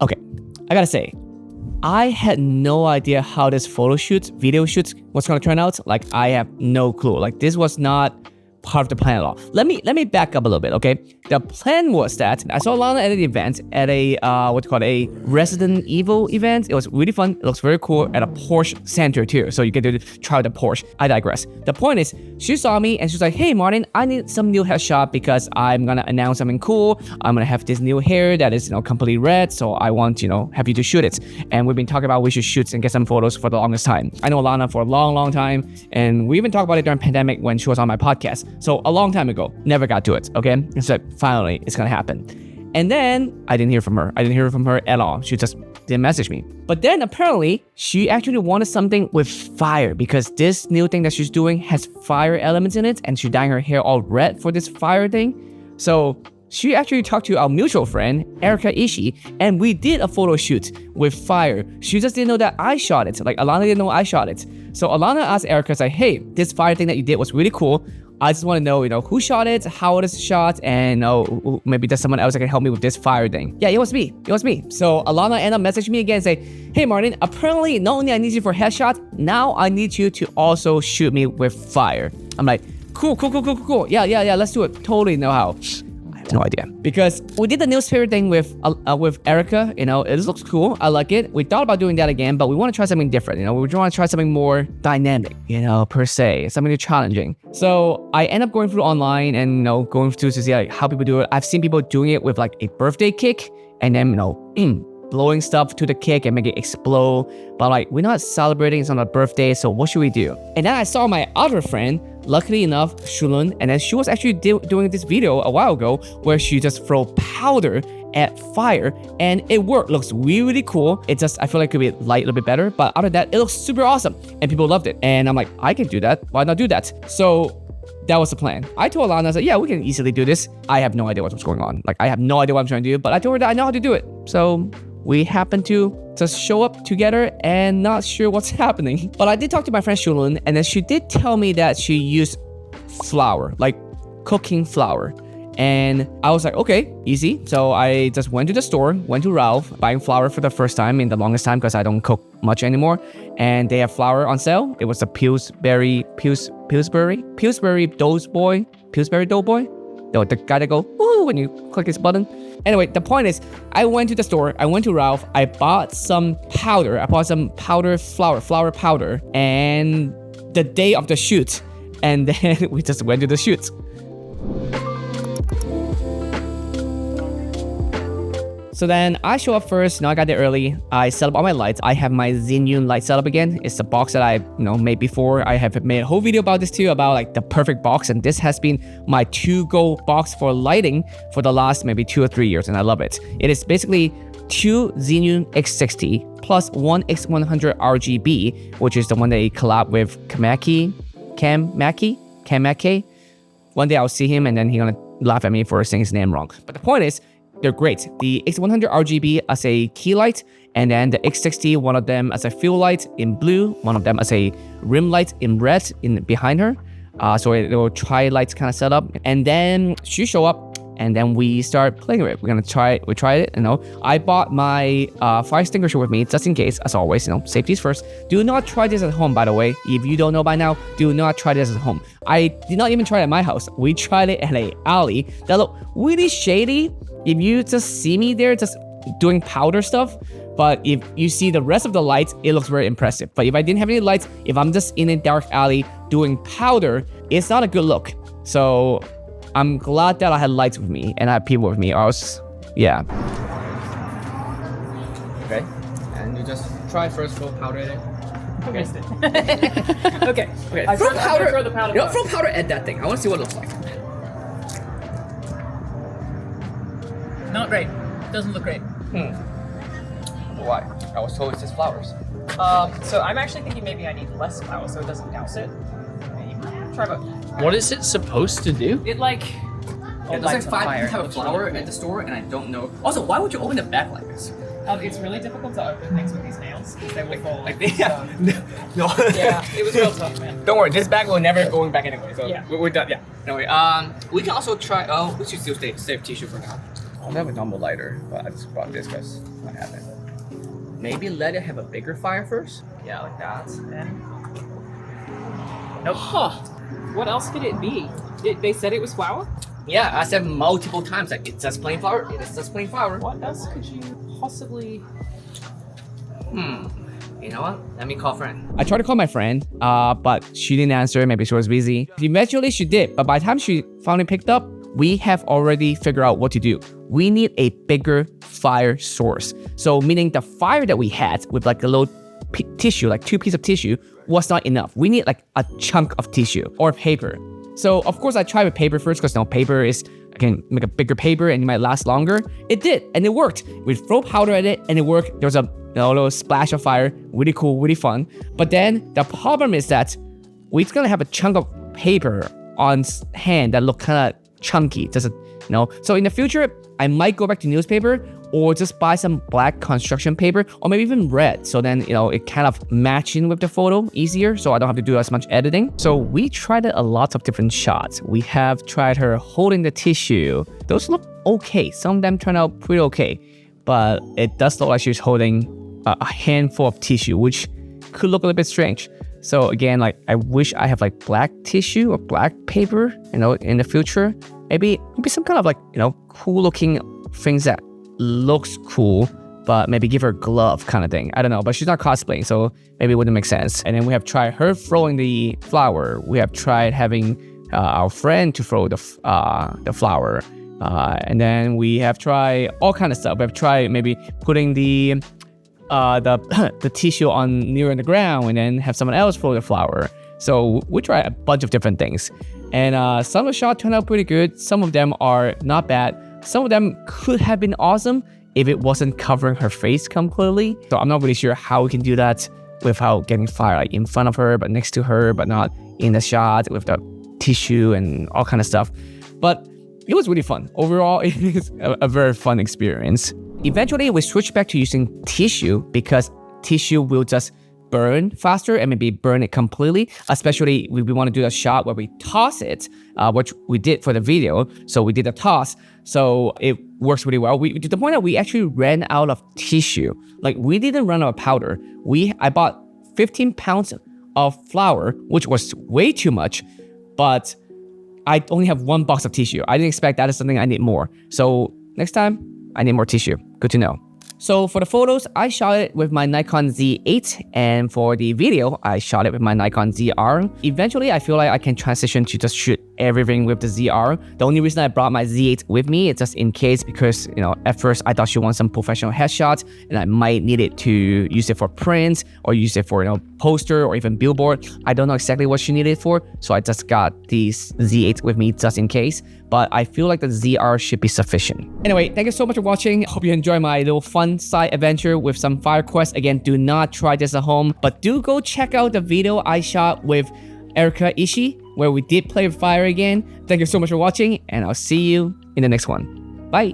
Okay, I gotta say, I had no idea how this video shoot was gonna turn out. Like, I have no clue. Like, this was not part of the plan at all. Let me back up a little bit, okay? The plan was that I saw Lana at an event, at a a Resident Evil event. It was really fun. It looks very cool at a Porsche center too, so you get to try the Porsche. I digress. The point is, she saw me and she's like, "Hey Martin, I need some new headshot because I'm gonna announce something cool. I'm gonna have this new hair that is completely red, so I want have you to shoot it." And we've been talking about we should shoot and get some photos for the longest time. I know Lana for a long time, and we even talked about it during pandemic when she was on my podcast. So a long time ago, never got to it, okay? So finally, it's gonna happen. And then I didn't hear from her. I didn't hear from her at all. She just didn't message me. But then apparently, she actually wanted something with fire because this new thing that she's doing has fire elements in it, and she's dyeing her hair all red for this fire thing. So she actually talked to our mutual friend, Erica Ishii, and we did a photo shoot with fire. She just didn't know that I shot it. Like, Alana didn't know I shot it. So Alana asked Erica, like, "Hey, this fire thing that you did was really cool. I just want to know, who shot it, how it is shot, and maybe there's someone else that can help me with this fire thing." Yeah, it was me. So Alana ended up messaging me again and say, "Hey Martin, apparently not only I need you for headshot, now I need you to also shoot me with fire." I'm like, cool. Yeah, let's do it. Totally know how. No idea, because we did the new spirit thing with Erica. It looks cool. I like it. We thought about doing that again, but we want to try something different. We want to try something more dynamic, per se, something challenging. So I end up going through online and going through to see how people do it. I've seen people doing it with like a birthday cake and then blowing stuff to the cake and make it explode. But like, we're not celebrating, it's on a birthday, so what should we do? And then I saw my other friend, luckily enough, Shulun, and then she was actually doing this video a while ago where she just throw powder at fire and it worked. Looks really cool. It just, I feel like it could be light a little bit better, but other than that, it looks super awesome and people loved it. And I'm like, I can do that. Why not do that? So that was the plan. I told Alana, I said, yeah, we can easily do this. I have no idea what's going on. Like, I have no idea what I'm trying to do, but I told her that I know how to do it. So we happened to just show up together and not sure what's happening. But I did talk to my friend Shulun, and then she did tell me that she used flour, like cooking flour. And I was like, okay, easy. So I just went to the store, went to Ralph, buying flour for the first time in the longest time because I don't cook much anymore. And they have flour on sale. It was the Pillsbury Doughboy. The guy that go, woo, when you click this button. Anyway, the point is, I went to the store, I went to Ralph, I bought some powder. I bought some powder flour powder, and the day of the shoot. And then we just went to the shoot. So then I show up first. I got there early. I set up all my lights. I have my Xenon light set up again. It's the box that I made before. I have made a whole video about this too, about like the perfect box. And this has been my to-go box for lighting for the last maybe 2 or 3 years, and I love it. It is basically 2 Xenon X60 plus 1 X100 RGB, which is the one they collab with Cam Mackey. One day I'll see him and then he's gonna laugh at me for saying his name wrong. But the point is, they're great. The X100 RGB as a key light, and then the X60, one of them as a fuel light in blue, one of them as a rim light in red behind her. So it will tri-lights kind of setup. And then she show up, and then we start playing with it. We tried it, I bought my fire extinguisher with me, just in case, as always, safety is first. Do not try this at home, by the way. If you don't know by now, do not try this at home. I did not even try it at my house. We tried it at an alley that looked really shady. If you just see me there just doing powder stuff, but if you see the rest of the lights, it looks very impressive. But if I didn't have any lights, if I'm just in a dark alley doing powder, it's not a good look. So I'm glad that I had lights with me and I had people with me, or else, yeah. Okay, and you just try first, throw powder in it. I missed it. Okay. Throw powder at that thing. I want to see what it looks like. Not great. Doesn't look great. Why? I was told it's just flowers. So I'm actually thinking maybe I need less flour so it doesn't douse it. Maybe. Try both. What is it supposed to do? It like... There's like 5 different type of flour at the store, and I don't know. Also, why would you open the back like this? It's really difficult to open things with these nails because they will fall. Yeah. No. Yeah, it was real tough, man. Don't worry, this bag will never going back anyway. So yeah. we're done. Yeah. Anyway, we can also try. Oh, we should still save tissue for now. I have a normal lighter, but I just brought this because what happened. Maybe let it have a bigger fire first. Yeah, like that. And nope. Huh. What else could it be? They said it was flour? Yeah, I said multiple times like it's just plain flour. It is just plain flour. What else could you possibly... You know what? Let me call a friend. I tried to call my friend, but she didn't answer. Maybe she was busy. Eventually she did, but by the time she finally picked up, we have already figured out what to do. We need a bigger fire source. So meaning the fire that we had with like a little tissue, like 2 pieces of tissue, was not enough. We need like a chunk of tissue or paper. So of course I tried with paper first because paper is, I can make a bigger paper and it might last longer. It did, and it worked. We throw powder at it and it worked. There was a little splash of fire, really cool, really fun. But then the problem is that we're gonna have a chunk of paper on hand that look kind of chunky, doesn't, So in the future, I might go back to newspaper or just buy some black construction paper or maybe even red. So then, it kind of matching with the photo easier. So I don't have to do as much editing. So we tried a lot of different shots. We have tried her holding the tissue. Those look okay. Some of them turn out pretty okay, but it does look like she's holding a handful of tissue, which could look a little bit strange. So again, like I wish I have like black tissue or black paper, in the future. Maybe some kind of like, cool looking things that looks cool, but maybe give her a glove kind of thing. I don't know, but she's not cosplaying, so maybe it wouldn't make sense. And then we have tried her throwing the flower. We have tried having our friend to throw the flower. And then we have tried all kind of stuff. We have tried maybe putting the tissue on near the ground and then have someone else throw the flower. So we tried a bunch of different things. And some of the shots turned out pretty good. Some of them are not bad. Some of them could have been awesome if it wasn't covering her face completely. So I'm not really sure how we can do that without getting fire like in front of her, but next to her, but not in the shot with the tissue and all kind of stuff. But it was really fun. Overall, it is a very fun experience. Eventually, we switched back to using tissue because tissue will just burn faster and maybe burn it completely. Especially we want to do a shot where we toss it, which we did for the video. So we did a toss. So it works really well. To the point that we actually ran out of tissue. Like we didn't run out of powder. I bought 15 pounds of flour, which was way too much, but I only have 1 box of tissue. I didn't expect that is something I need more. So next time, I need more tissue. Good to know. So for the photos, I shot it with my Nikon Z8, and for the video, I shot it with my Nikon ZR. Eventually, I feel like I can transition to just shoot everything with the ZR. The only reason I brought my Z8 with me is just in case because, at first I thought she wants some professional headshots and I might need it to use it for prints or use it for, poster or even billboard. I don't know exactly what she needed it for, so I just got these Z8 with me just in case. But I feel like the ZR should be sufficient. Anyway, thank you so much for watching. Hope you enjoy my little fun side adventure with some fire quests. Again, do not try this at home, but do go check out the video I shot with Erika Ishii, where we did play with fire again. Thank you so much for watching, and I'll see you in the next one. Bye.